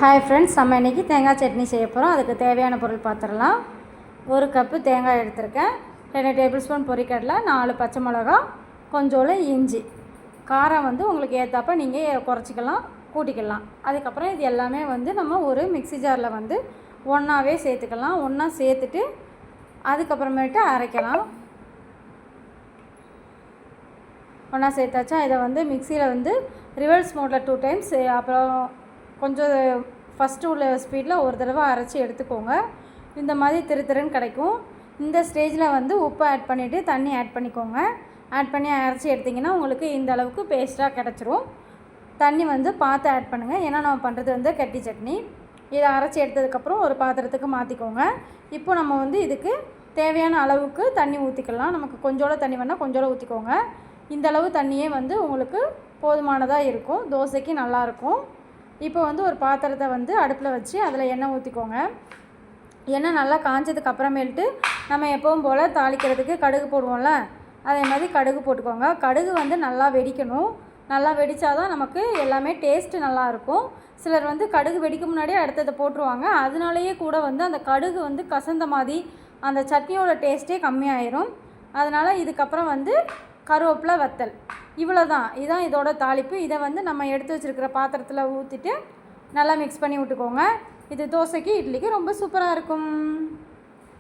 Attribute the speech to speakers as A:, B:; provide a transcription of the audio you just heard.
A: Hi friends, நம்ம இன்றைக்கி தேங்காய் சட்னி செய்ய போகிறோம். அதுக்கு தேவையான பொருள் பார்த்துடலாம். 1 கப்பு தேங்காய் எடுத்திருக்கேன், 2 டேபிள் ஸ்பூன் பொரிக்கடலை, 4 பச்சை மிளகா, கொஞ்சோண்டு இஞ்சி. காரம் உங்களுக்கு ஏற்றாப்ப நீங்கள் குறைச்சிக்கலாம், கூட்டிக்கலாம். அதுக்கப்புறம் இது எல்லாமே நம்ம ஒரு மிக்ஸி ஜாரில் ஒன்றாவே சேர்த்துக்கலாம். ஒன்றா சேர்த்துட்டு அதுக்கப்புறமேட்டு அரைக்கலாம். ஒன்றா சேர்த்தாச்சா இதை மிக்சியில் ரிவர்ஸ் மோடில் 2 டைம்ஸ், அப்புறம் கொஞ்சம் ஃபஸ்ட்டு உள்ள ஸ்பீடில் ஒரு தடவை அரைச்சி எடுத்துக்கோங்க. இந்த மாதிரி திருன்னு கிடைக்கும். இந்த ஸ்டேஜில் உப்பு ஆட் பண்ணிவிட்டு தண்ணி ஆட் பண்ணிக்கோங்க. ஆட் பண்ணி அரைச்சி எடுத்திங்கன்னா உங்களுக்கு இந்த அளவுக்கு பேஸ்ட்டாக கிடச்சிரும். தண்ணி பார்த்து ஆட் பண்ணுங்கள், ஏன்னா நம்ம பண்ணுறது கட்டி சட்னி. இதை அரைச்சி எடுத்ததுக்கப்புறம் ஒரு பாத்திரத்துக்கு மாற்றிக்கோங்க. இப்போ நம்ம இதுக்கு தேவையான அளவுக்கு தண்ணி ஊற்றிக்கலாம். நமக்கு கொஞ்சோட தண்ணி வேணால் கொஞ்சோட ஊற்றிக்கோங்க. இந்த அளவு தண்ணியே உங்களுக்கு போதுமானதாக இருக்கும், தோசைக்கு நல்லாயிருக்கும். இப்போ ஒரு பாத்திரத்தை அடுப்பில் வச்சு அதில் எண்ணெய் ஊற்றிக்கோங்க. எண்ணெய் நல்லா காஞ்சதுக்கு அப்புறமேல்ட்டு நம்ம எப்பவும் போல் தாளிக்கிறதுக்கு கடுகு போடுவோம்ல, அதே மாதிரி கடுகு போட்டுக்கோங்க. கடுகு நல்லா வெடிக்கணும். நல்லா வெடித்தாதான் நமக்கு எல்லாமே டேஸ்ட்டு நல்லாயிருக்கும். சிலர் கடுகு வெடிக்க முன்னாடியே அடுத்ததை போட்டுருவாங்க. அதனாலேயே கூட அந்த கடுகு கசந்த மாதிரி அந்த சட்னியோட டேஸ்ட்டே கம்மியாயிரும். அதனால் இதுக்கப்புறம் கருவேப்பிலை, வத்தல், இவ்வளோ தான். இதுதான் இதோட தாளிப்பு. இதை நம்ம எடுத்து வச்சுருக்கிற பாத்திரத்தில் ஊற்றிட்டு நல்லா மிக்ஸ் பண்ணி விட்டுக்கோங்க. இது தோசைக்கு, இட்லிக்கு ரொம்ப சூப்பராக இருக்கும்.